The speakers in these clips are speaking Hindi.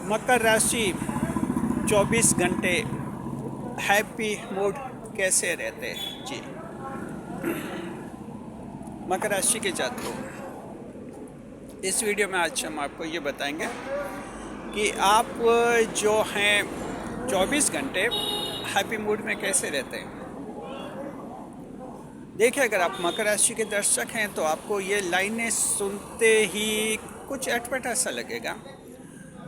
मकर राशि 24 घंटे हैप्पी मूड कैसे रहते हैं जी। मकर राशि के जातकों, इस वीडियो में आज हम आपको ये बताएंगे कि आप जो हैं 24 घंटे हैप्पी मूड में कैसे रहते हैं। देखिए, अगर आप मकर राशि के दर्शक हैं तो आपको ये लाइनें सुनते ही कुछ अटपटा सा लगेगा।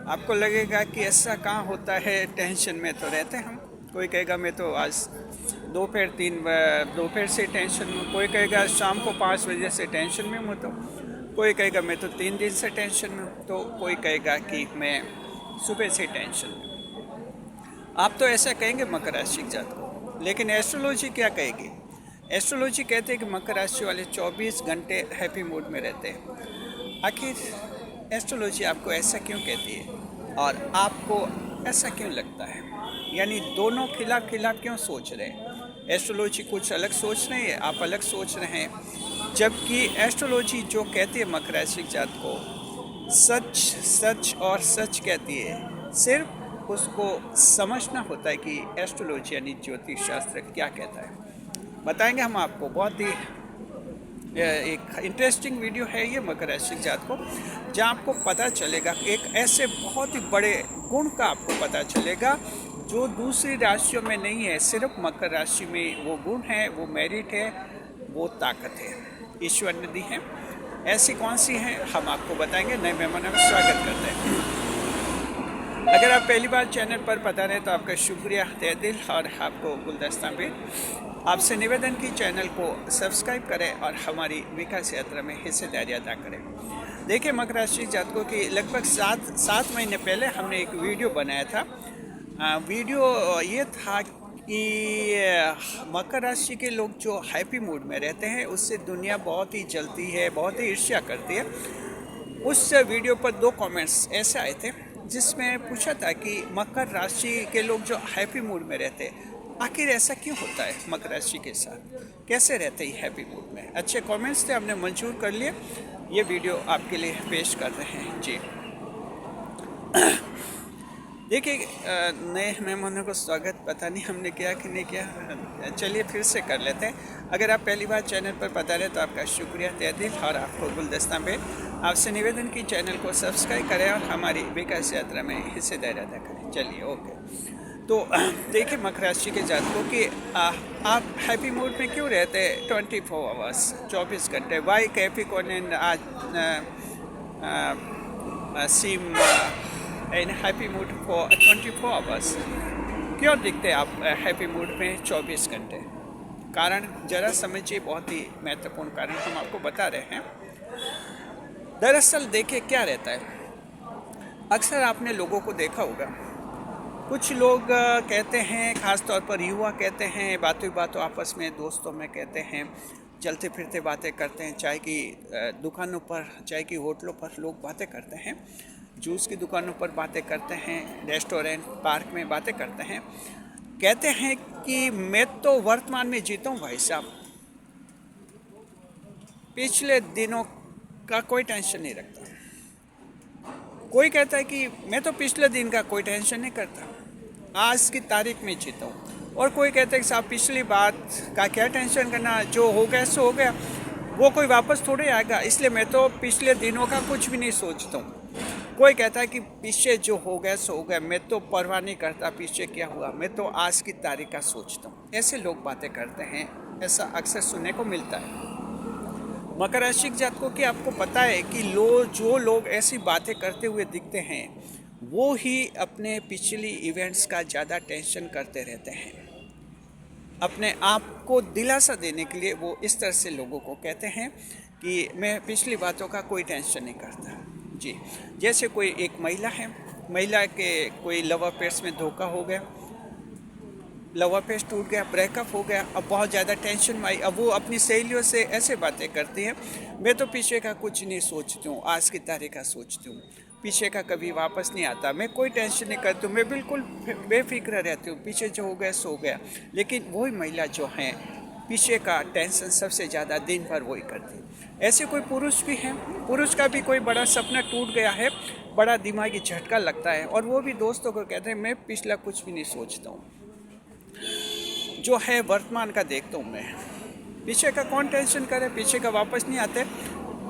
आपको लगेगा कि ऐसा कहाँ होता है, टेंशन में तो रहते हैं हम। कोई कहेगा मैं तो आज दोपहर से टेंशन में, कोई कहेगा शाम को 5 बजे से टेंशन में हूँ, तो कोई कहेगा मैं तो 3 दिन से टेंशन में हूँ, तो कोई कहेगा कि मैं सुबह से टेंशन में। आप तो ऐसा कहेंगे मकर राशि के जातकों, लेकिन एस्ट्रोलॉजी क्या कहेगी? एस्ट्रोलॉजी कहते हैं कि मकर राशि वाले 24 घंटे हैप्पी मूड में रहते हैं। आखिर एस्ट्रोलॉजी आपको ऐसा क्यों कहती है और आपको ऐसा क्यों लगता है? यानी दोनों खिलाफ क्यों सोच रहे हैं? एस्ट्रोलॉजी कुछ अलग सोच रही है, आप अलग सोच रहे हैं, जबकि एस्ट्रोलॉजी जो कहती है मकर राशि जातकों को सच कहती है। सिर्फ उसको समझना होता है कि एस्ट्रोलॉजी यानी ज्योतिष शास्त्र क्या कहता है। बताएंगे हम आपको। बहुत ही एक इंटरेस्टिंग वीडियो है ये मकर राशि जातकों को, जहाँ आपको पता चलेगा एक ऐसे बहुत ही बड़े गुण का आपको पता चलेगा जो दूसरी राशियों में नहीं है। सिर्फ मकर राशि में वो गुण है, वो मेरिट है, वो ताकत है, ईश्वर ने दी है। ऐसी कौन सी हैं हम आपको बताएंगे। नए मेहमानों का स्वागत करते हैं। अगर आप पहली बार चैनल पर पधारे तो आपका शुक्रिया तहे दिल, और आपको गुलदस्ता में आपसे निवेदन की चैनल को सब्सक्राइब करें और हमारी विकास यात्रा में हिस्सेदारी अदा करें। देखिए, मकर राशि जातकों की लगभग 7 महीने पहले हमने एक वीडियो बनाया था। वीडियो ये था कि मकर राशि के लोग जो हैप्पी मूड में रहते हैं उससे दुनिया बहुत ही जलती है, बहुत ही ईर्ष्या करती है। उस वीडियो पर 2 कमेंट्स ऐसे आए थे जिसमें पूछा था कि मकर राशि के लोग जो हैप्पी मूड में रहते हैं, आखिर ऐसा क्यों होता है? मकर राशि के साथ कैसे रहते हैं हैप्पी मूड में? अच्छे कमेंट्स थे, हमने मंजूर कर लिए, ये वीडियो आपके लिए पेश कर रहे हैं जी। देखिए, नए मेहमानों को स्वागत पता नहीं हमने किया कि नहीं किया, चलिए फिर से कर लेते हैं। अगर आप पहली बार चैनल पर पधारे तो आपका शुक्रिया तहे दिल, और आपको गुलदस्ता में आपसे निवेदन की चैनल को सब्सक्राइब करें और हमारी विकास यात्रा में हिस्सेदारी अदा करें। चलिए, ओके। तो देखिए, मकर राशि के जातकों की आप हैप्पी मूड में क्यों रहते हैं 24 आवर्स, 24 घंटे? वाई कैप्रिकॉर्न आज seem in happy mood for 24 hours? क्यों दिखते हैं आप हैप्पी मूड में 24 घंटे? कारण जरा समझिए, बहुत ही महत्वपूर्ण कारण हम आपको बता रहे हैं। दरअसल देखिए क्या रहता है, अक्सर आपने लोगों को देखा होगा, कुछ लोग कहते हैं, ख़ास तौर पर युवा कहते हैं, बातों आपस में दोस्तों में कहते हैं, चलते फिरते बातें करते हैं, चाय की दुकानों पर, चाय की होटलों पर लोग बातें करते हैं, जूस की दुकानों पर बातें करते हैं, रेस्टोरेंट पार्क में बातें करते हैं। कहते हैं कि मैं तो वर्तमान में जीता हूँ भाई साहब, पिछले दिनों का कोई टेंशन नहीं रखता। कोई कहता है कि मैं तो पिछले दिन का कोई टेंशन नहीं करता, आज की तारीख में जीता हूँ। और कोई कहता है कि साहब पिछली बात का क्या टेंशन करना, जो हो गया सो हो गया, वो कोई वापस थोड़े आएगा, इसलिए मैं तो पिछले दिनों का कुछ भी नहीं सोचता हूँ। कोई कहता है कि पीछे जो हो गया सो हो गया, मैं तो परवाह नहीं करता पीछे क्या हुआ, मैं तो आज की तारीख का सोचता हूँ। ऐसे लोग बातें करते हैं, ऐसा अक्सर सुनने को मिलता है। मकर राशि के जातकों की आपको पता है कि जो लोग ऐसी बातें करते हुए दिखते हैं वो ही अपने पिछली इवेंट्स का ज़्यादा टेंशन करते रहते हैं। अपने आप को दिलासा देने के लिए वो इस तरह से लोगों को कहते हैं कि मैं पिछली बातों का कोई टेंशन नहीं करता जी। जैसे कोई एक महिला है, महिला के कोई लव अफेयर्स में धोखा हो गया, लव अफेयर टूट गया, ब्रेकअप हो गया, अब बहुत ज़्यादा टेंशन में आई। अब वो अपनी सहेलियों से ऐसे बातें करती हैं, मैं तो पीछे का कुछ नहीं सोचती हूँ, आज की तारीख का सोचती हूँ, पीछे का कभी वापस नहीं आता, मैं कोई टेंशन नहीं करती हूँ, मैं बिल्कुल बेफिक्र रहती हूँ, पीछे जो हो गया सो हो गया। लेकिन वही महिला जो हैं पीछे का टेंशन सबसे ज़्यादा दिन भर वही करती है। ऐसे कोई पुरुष भी हैं, पुरुष का भी कोई बड़ा सपना टूट गया है, बड़ा दिमागी झटका लगता है और वो भी दोस्तों को कहते हैं मैं पिछला कुछ भी नहीं सोचता हूँ, जो है वर्तमान का देखता हूँ मैं, पीछे का कौन टेंशन करे, पीछे का वापस नहीं आते।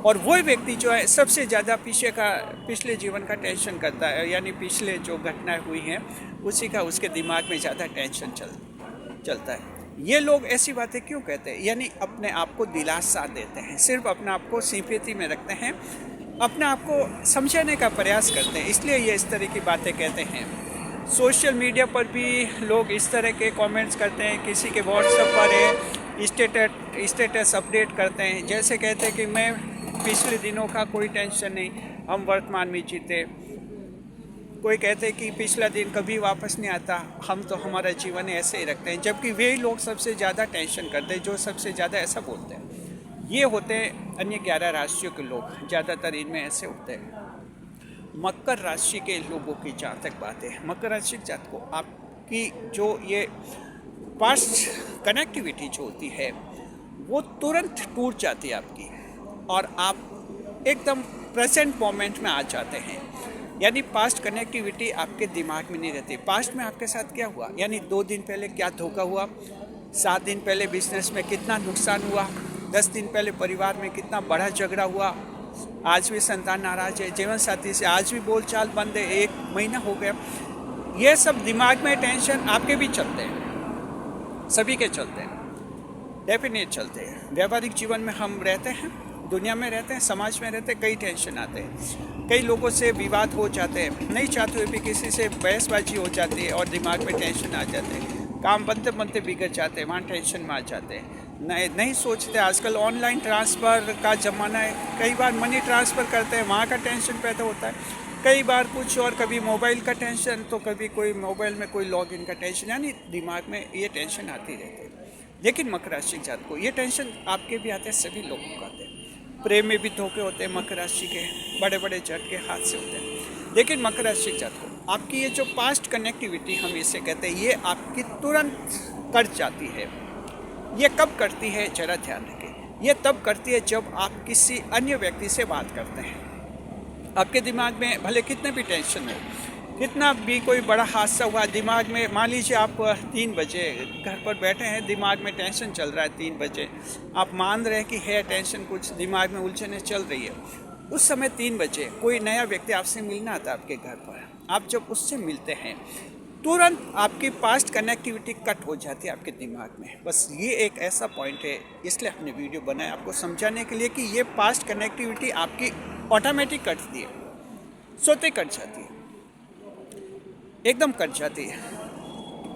और वही व्यक्ति जो है सबसे ज़्यादा पिछले जीवन का करता है, यानी पिछले जो घटनाएं हुई हैं उसी का उसके दिमाग में ज़्यादा टेंशन चलता है। ये लोग ऐसी बातें क्यों कहते हैं, यानी अपने आप को दिलासा देते हैं, सिर्फ अपने आप को सिंपैथी में रखते हैं, अपने आप को समझाने का प्रयास करते हैं, इसलिए ये इस तरह की बातें कहते हैं। सोशल मीडिया पर भी लोग इस तरह के कमेंट्स करते हैं, किसी के व्हाट्सएप पर है स्टेटस अपडेट करते हैं, जैसे कहते हैं कि मैं पिछले दिनों का कोई टेंशन नहीं, हम वर्तमान में जीते। कोई कहते हैं कि पिछला दिन कभी वापस नहीं आता, हम तो हमारा जीवन ऐसे ही रखते हैं, जबकि वे लोग सबसे ज़्यादा टेंशन करते हैं जो सबसे ज़्यादा ऐसा बोलते हैं। ये होते हैं अन्य 11 राशियों के लोग, ज़्यादातर इनमें ऐसे होते हैं। मकर राशि के लोगों की जहाँ तक बात है, मकर राशि के जात को आपकी जो ये पास्ट कनेक्टिविटी जो होती है वो तुरंत टूट जाती है आपकी, और आप एकदम प्रेजेंट मोमेंट में आ जाते हैं, यानी पास्ट कनेक्टिविटी आपके दिमाग में नहीं रहती। पास्ट में आपके साथ क्या हुआ, यानी 2 दिन पहले क्या धोखा हुआ, 7 दिन पहले बिजनेस में कितना नुकसान हुआ, 10 दिन पहले परिवार में कितना बड़ा झगड़ा हुआ, आज भी संतान नाराज है, जीवन साथी से आज भी बोलचाल बंद है, 1 महीना हो गया। ये सब दिमाग में टेंशन आपके भी चलते हैं, सभी के चलते हैं, डेफिनेट चलते हैं। व्यावहारिक जीवन में हम रहते हैं, दुनिया में रहते हैं, समाज में रहते हैं, कई टेंशन आते हैं, कई लोगों से विवाद हो जाते हैं, नहीं चाहते हुए भी किसी से बहसबाजी हो जाती है और दिमाग में टेंशन आ जाते हैं, काम बनते बनते बिगड़ जाते हैं, वहाँ टेंशन में आ जाते हैं, नहीं सोचते। आजकल ऑनलाइन ट्रांसफ़र का ज़माना है, कई बार मनी ट्रांसफ़र करते हैं, वहाँ का टेंशन पैदा होता है, कई बार कुछ और, कभी मोबाइल का टेंशन, तो कभी कोई मोबाइल में कोई लॉगिन का टेंशन, यानी दिमाग में ये टेंशन आती रहती है। लेकिन मकर राशि के जात को ये टेंशन आपके भी आते हैं, सभी लोगों को आते हैं। प्रेम में भी धोखे होते हैं, मकर राशि के बड़े बड़े झटके हाथ से होते हैं। लेकिन मकर राशि के जात को आपकी ये जो पास्ट कनेक्टिविटी हम इसे कहते हैं, ये आपकी तुरंत कट जाती है। ये कब करती है जरा ध्यान रखें, ये तब करती है जब आप किसी अन्य व्यक्ति से बात करते हैं। आपके दिमाग में भले कितने भी टेंशन हो, कितना भी कोई बड़ा हादसा हुआ, दिमाग में मान लीजिए आप 3 बजे घर पर बैठे हैं, दिमाग में टेंशन चल रहा है, 3 बजे आप मान रहे हैं कि है टेंशन, कुछ दिमाग में उलझने चल रही है, उस समय 3 बजे कोई नया व्यक्ति आपसे मिलना आता है आपके घर पर। आप जब उससे मिलते हैं तुरंत आपकी पास्ट कनेक्टिविटी कट हो जाती है आपके दिमाग में। बस ये एक ऐसा पॉइंट है, इसलिए हमने वीडियो बनाया आपको समझाने के लिए कि ये पास्ट कनेक्टिविटी आपकी ऑटोमेटिक कटती है, सोते कट जाती है, एकदम कट जाती है।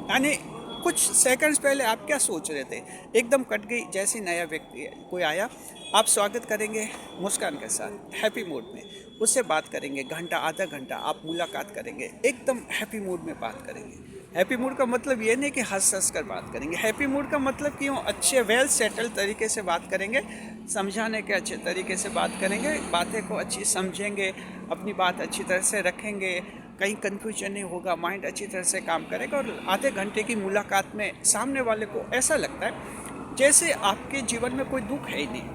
यानी कुछ सेकंड्स पहले आप क्या सोच रहे थे, एकदम कट गई। जैसे नया व्यक्ति कोई आया, आप स्वागत करेंगे मुस्कान के साथ, हैप्पी मूड में उससे बात करेंगे, घंटा आधा घंटा आप मुलाकात करेंगे, एकदम हैप्पी मूड में बात करेंगे। हैप्पी मूड का मतलब ये नहीं कि हंस कर बात करेंगे, हैप्पी मूड का मतलब कि अच्छे वेल सेटल तरीके से बात करेंगे, समझाने के अच्छे तरीके से बात करेंगे, बातें को अच्छी समझेंगे, अपनी बात अच्छी तरह से रखेंगे, कहीं कन्फ्यूजन नहीं होगा, माइंड अच्छी तरह से काम करेगा। और आधे घंटे की मुलाकात में सामने वाले को ऐसा लगता है जैसे आपके जीवन में कोई दुख है ही नहीं,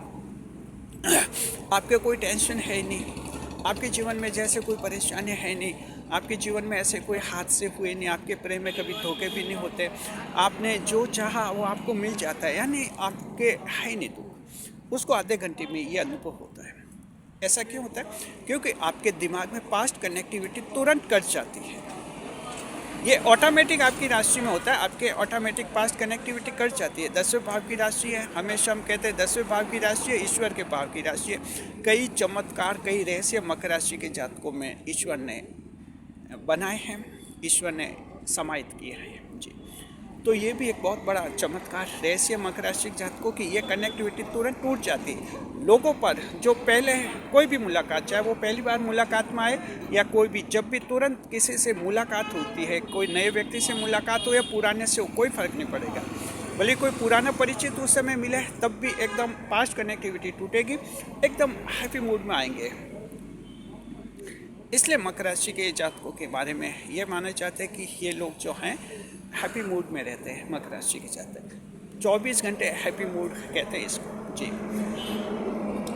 आपके कोई टेंशन है ही नहीं, आपके जीवन में जैसे कोई परेशानी है नहीं, आपके जीवन में ऐसे कोई हादसे हुए नहीं, आपके प्रेम में कभी धोखे भी नहीं होते, आपने जो चाहा वो आपको मिल जाता है, यानी आपके है नहीं दुख, उसको आधे घंटे में ये अनुभव होता है। ऐसा क्यों होता है? क्योंकि आपके दिमाग में पास्ट कनेक्टिविटी तुरंत कट जाती है। ये ऑटोमेटिक आपकी राशि में होता है, आपके ऑटोमेटिक पास्ट कनेक्टिविटी कट जाती है। 10वें भाव की राशि है, हमेशा हम कहते हैं 10वें भाव की राशि है, ईश्वर के भाव की राशि है। कई चमत्कार, कई रहस्य मकर राशि के जातकों में ईश्वर ने बनाए हैं, ईश्वर ने समाहित किए हैं जी। तो ये भी एक बहुत बड़ा चमत्कार रहस्य मकर राशि के जातकों की, ये कनेक्टिविटी तुरंत टूट जाती है। लोगों पर जो पहले कोई भी मुलाकात, चाहे वो पहली बार मुलाकात में आए या कोई भी, जब भी तुरंत किसी से मुलाकात होती है, कोई नए व्यक्ति से मुलाकात हो या पुराने से हो, कोई फ़र्क नहीं पड़ेगा। भले कोई पुराना परिचित उस समय मिले, तब भी एकदम पास्ट कनेक्टिविटी टूटेगी, एकदम हैप्पी मूड में आएंगे। इसलिए मकर राशि के जातकों के बारे में ये माना जाता है कि ये लोग जो हैं हैप्पी मूड में रहते हैं, मकर राशि के जातक। 24 घंटे हैप्पी मूड कहते हैं इसको जी।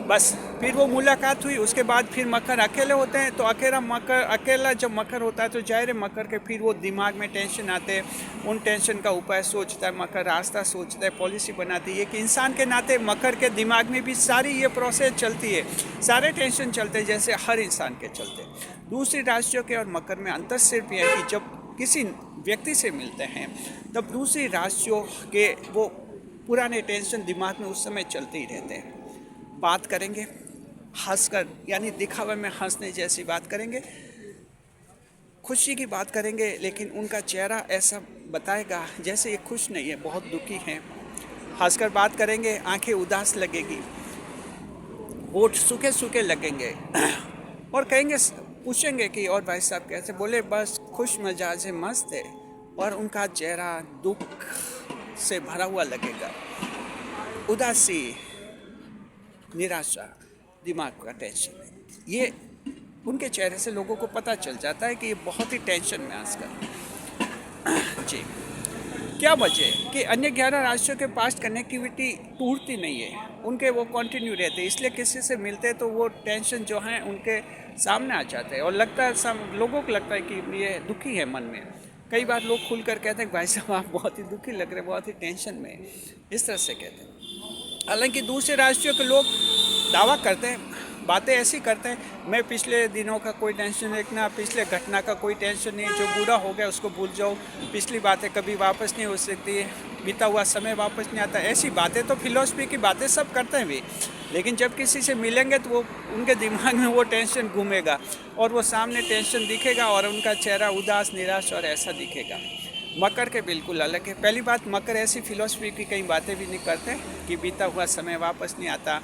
बस फिर वो मुलाकात हुई, उसके बाद फिर मकर अकेले होते हैं, तो अकेला जब मकर होता है तो जाहिर है मकर के फिर वो दिमाग में टेंशन आते हैं, उन टेंशन का उपाय सोचता है मकर, रास्ता सोचता है, पॉलिसी बनाती है कि इंसान के नाते मकर के दिमाग में भी सारी ये प्रोसेस चलती है, सारे टेंशन चलते हैं जैसे हर इंसान के चलते। दूसरी राशियों के और मकर में अंतर सिर्फ यह है कि जब किसी व्यक्ति से मिलते हैं तब दूसरी राशियों के वो पुराने टेंशन दिमाग में उस समय चलते ही रहते हैं। बात करेंगे हंसकर, यानी दिखावे में हंसने जैसी बात करेंगे, खुशी की बात करेंगे, लेकिन उनका चेहरा ऐसा बताएगा जैसे ये खुश नहीं है, बहुत दुखी हैं। हंसकर बात करेंगे, आंखें उदास लगेगी, होठ सूखे सूखे लगेंगे और कहेंगे, पूछेंगे कि और भाई साहब कैसे, बोले बस खुश मिजाज है, मस्त है, और उनका चेहरा दुख से भरा हुआ लगेगा, उदासी, निराशा, दिमाग का टेंशन है। ये उनके चेहरे से लोगों को पता चल जाता है कि ये बहुत ही टेंशन में आजकल जी। क्या वजह कि अन्य 11 राशियों के पास कनेक्टिविटी टूटती नहीं है, उनके वो कंटिन्यू रहते हैं, इसलिए किसी से मिलते हैं तो वो टेंशन जो है उनके सामने आ जाते हैं और लगता है लोगों को लगता है कि ये दुखी है मन में। कई बार लोग खुल कर कहते हैं भाई साहब आप बहुत ही दुखी लग रहे हैं, बहुत ही टेंशन में, इस तरह से कहते हैं। हालांकि दूसरे राशियों के लोग दावा करते हैं, बातें ऐसी करते हैं, मैं पिछले दिनों का कोई टेंशन नहीं रखना, पिछले घटना का कोई टेंशन नहीं, जो बुरा हो गया उसको भूल जाओ, पिछली बातें कभी वापस नहीं हो सकती है, बीता हुआ समय वापस नहीं आता। ऐसी बातें तो फिलॉसफी की बातें सब करते हैं भी, लेकिन जब किसी से मिलेंगे तो वो उनके दिमाग में वो टेंशन घूमेगा और वो सामने टेंशन दिखेगा और उनका चेहरा उदास, निराश और ऐसा दिखेगा। मकर के बिल्कुल अलग है। पहली बात, मकर ऐसी फिलॉसफी की कई बातें भी नहीं करते कि बीता हुआ समय वापस नहीं आता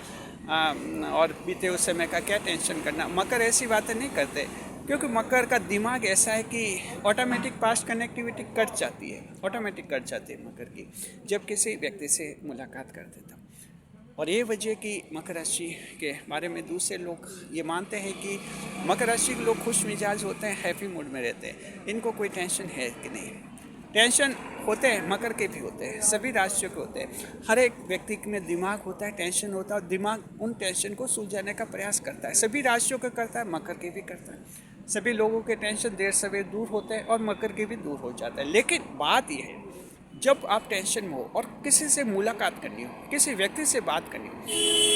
और बीते हुए समय का क्या टेंशन करना। मकर ऐसी बातें नहीं करते क्योंकि मकर का दिमाग ऐसा है कि ऑटोमेटिक पास्ट कनेक्टिविटी कट जाती है, ऑटोमेटिक कट जाती है मकर की जब किसी व्यक्ति से मुलाकात करते तब। और ये वजह कि मकर राशि के बारे में दूसरे लोग ये मानते हैं कि मकर राशि के लोग खुश मिजाज होते हैं, हैप्पी मूड में रहते हैं, इनको कोई टेंशन है कि नहीं। टेंशन होते हैं, मकर के भी होते हैं, सभी राशियों के होते हैं। हर एक व्यक्ति में दिमाग होता है, टेंशन होता है और दिमाग उन टेंशन को सुलझाने का प्रयास करता है। सभी राशियों का करता है, मकर के भी करता है। सभी लोगों के टेंशन देर सवेर दूर होते हैं और मकर के भी दूर हो जाता है। लेकिन बात यह है, जब आप टेंशन में हो और किसी से मुलाकात करनी हो, किसी व्यक्ति से बात करनी हो,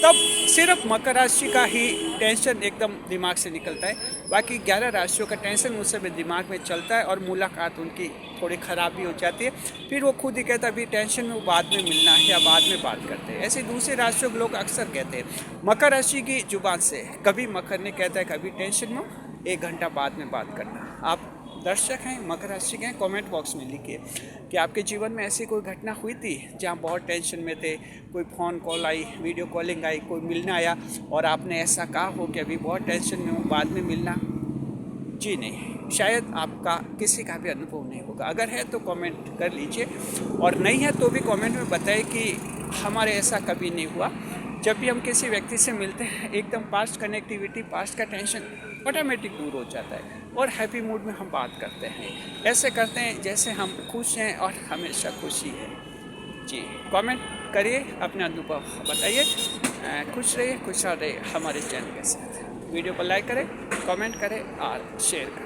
तब सिर्फ मकर राशि का ही टेंशन एकदम दिमाग से निकलता है। बाकी 11 राशियों का टेंशन उस समय दिमाग में चलता है और मुलाकात उनकी थोड़ी ख़राब भी हो जाती है। फिर वो खुद ही कहता है अभी टेंशन में, वो बाद में मिलना है या बाद में बात करते हैं। ऐसे दूसरे राशियों के लोग अक्सर कहते हैं मकर राशि की जुबान से, कभी मकर ने कहता है कभी टेंशन में 1 घंटा बाद में बात करना। आप दर्शक हैं, मकर राशि के हैं, कमेंट बॉक्स में लिखिए कि आपके जीवन में ऐसी कोई घटना हुई थी जहां बहुत टेंशन में थे, कोई फ़ोन कॉल आई, वीडियो कॉलिंग आई, कोई मिलने आया और आपने ऐसा कहा हो कि अभी बहुत टेंशन में हूँ, बाद में मिलना। जी नहीं, शायद आपका किसी का भी अनुभव नहीं होगा। अगर है तो कमेंट कर लीजिए और नहीं है तो भी कमेंट में बताइए कि हमारे ऐसा कभी नहीं हुआ। जब भी हम किसी व्यक्ति से मिलते हैं एकदम पास्ट कनेक्टिविटी, पास्ट का टेंशन ऑटोमेटिक दूर हो जाता है और हैप्पी मूड में हम बात करते हैं। ऐसे करते हैं जैसे हम खुश हैं और हमेशा खुशी है। जी, कमेंट करिए, अपने अनुभव बताइए। खुश रहिए, खुशहाल रहिए हमारे चैनल के साथ। वीडियो को लाइक करें, कमेंट करें और शेयर करें।